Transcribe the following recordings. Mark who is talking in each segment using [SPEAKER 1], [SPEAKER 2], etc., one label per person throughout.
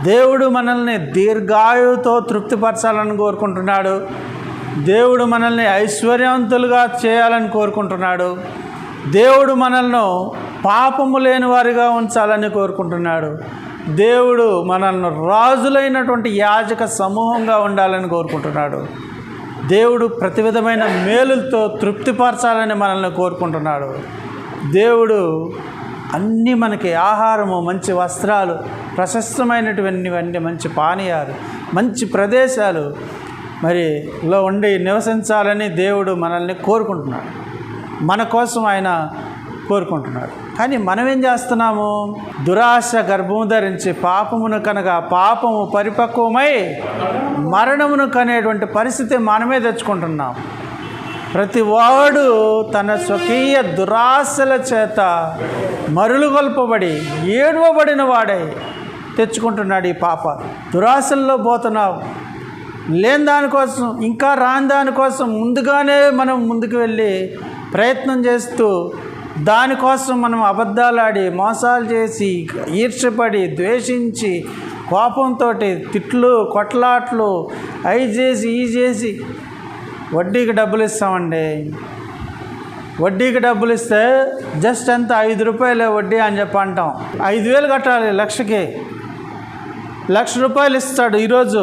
[SPEAKER 1] దేవుడు మనల్ని దీర్ఘాయువుతో తృప్తిపరచాలని కోరుకుంటున్నాడు. దేవుడు మనల్ని ఐశ్వర్యవంతులుగా చేయాలని కోరుకుంటున్నాడు. దేవుడు మనల్ని పాపము లేని వారిగా ఉంచాలని కోరుకుంటున్నాడు. దేవుడు మనల్ని రాజులైనటువంటి యాజక సమూహంగా ఉండాలని కోరుకుంటున్నాడు. దేవుడు ప్రతి విధమైన మేలులతో తృప్తిపరచాలని మనల్ని కోరుకుంటున్నాడు. దేవుడు అన్నీ మనకి ఆహారము, మంచి వస్త్రాలు, ప్రశస్తమైనటువంటి మంచి పానీయాలు, మంచి ప్రదేశాలు లో ఉండి నివసించాలని దేవుడు మనల్ని కోరుకుంటున్నాడు. మన కోసం ఆయన కోరుకుంటున్నాడు. కానీ మనం ఏం చేస్తున్నాము? దురాశ గర్భము ధరించి పాపమును కనగా పాపము పరిపక్వమై మరణమును కనేటువంటి పరిస్థితి మనమే తెచ్చుకుంటున్నాం. ప్రతి వాడు తన స్వకీయ దురాశల చేత మరులుగొల్పబడి ఏడవబడిన వాడై తెచ్చుకుంటున్నాడు ఈ పాప. దురాశల్లో పోతున్నావు. లేని దానికోసం, ఇంకా రాని దానికోసం ముందుగానే మనం ముందుకు వెళ్ళి ప్రయత్నం చేస్తూ దానికోసం మనం అబద్ధాలాడి, మోసాలు చేసి, ఈర్ష్యపడి, ద్వేషించి, కోపంతో తిట్లు, కొట్లాట్లు, అవి చేసి ఈ చేసి వడ్డీకి డబ్బులు ఇస్తామండి. వడ్డీకి డబ్బులు ఇస్తే జస్ట్ ఎంత 5 రూపాయలే వడ్డీ అని చెప్పి అంటాం. 5,000 కట్టాలి లక్షకి. ₹1,00,000 ఇస్తాడు. ఈరోజు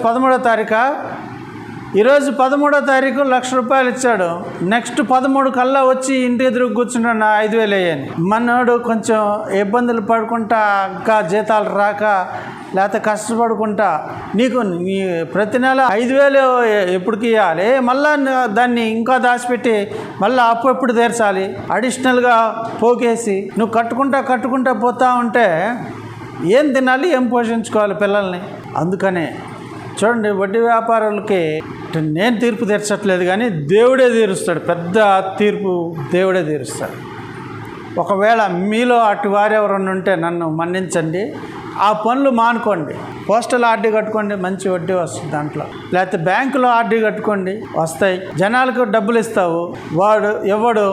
[SPEAKER 1] 13వ తారీఖు. ఈరోజు 13వ తారీఖు ₹1,00,000 ఇచ్చాడు. నెక్స్ట్ 13 కల్లా వచ్చి ఇంటి ఎదురు కూర్చున్నాడు నా 5,000 అయ్యాని. మనోడు కొంచెం ఇబ్బందులు పడుకుంటా, ఇంకా జీతాలు రాక, లేకపోతే కష్టపడుకుంటా నీకు ప్రతి నెల 5,000 ఎప్పటికి ఇవ్వాలి, మళ్ళా దాన్ని ఇంకా దాచిపెట్టి మళ్ళీ అప్పు ఎప్పుడు తీర్చాలి, అడిషనల్గా పోకేసి నువ్వు కట్టుకుంటా పోతా ఉంటే ఏం తినాలి, ఏం పోషించుకోవాలి పిల్లల్ని? అందుకనే చూడండి, వడ్డీ వ్యాపారులకి నేను తీర్పు తీర్చట్లేదు, కానీ దేవుడే తీరుస్తాడు. పెద్ద తీర్పు దేవుడే తీరుస్తాడు. ఒకవేళ మీలో అటు వారెవరన్నా ఉంటే నన్ను మన్నించండి, ఆ పనులు మానుకోండి. పోస్టల్ ఆర్డీ కట్టుకోండి, మంచి వడ్డీ వస్తుంది దాంట్లో. లేకపోతే బ్యాంకులో ఆర్డీ కట్టుకోండి, వస్తాయి. జనాలకు డబ్బులు ఇస్తావు, వాడు ఎవడు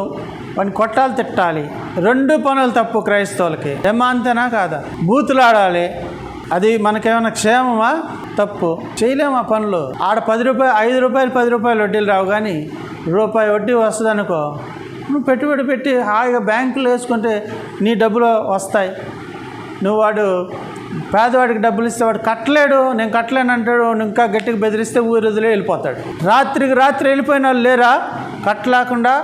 [SPEAKER 1] వాడిని కొట్టాలి, తిట్టాలి. 2 పనులు తప్పు క్రైస్తవులకి. ఏమా అంతేనా కాదా? బూతులాడాలి, అది మనకేమైనా క్షేమమా? తప్పు. చేయలేము ఆ పనులు. ఆడ ₹10, ₹5, ₹10 వడ్డీలు రావు, కానీ రూపాయి వడ్డీ వస్తుంది అనుకో, నువ్వు పెట్టుబడి పెట్టి హాయిగా బ్యాంకులో వేసుకుంటే నీ డబ్బులు వస్తాయి. నువ్వు వాడు పేదవాడికి డబ్బులు ఇస్తే వాడు కట్టలేడు, నేను కట్టలేను అంటాడు. ఇంకా గట్టిగా బెదిరిస్తే ఊరు వదిలే వెళ్ళిపోతాడు. రాత్రికి రాత్రి వెళ్ళిపోయిన వాళ్ళు లేరా కట్టలేకుండా?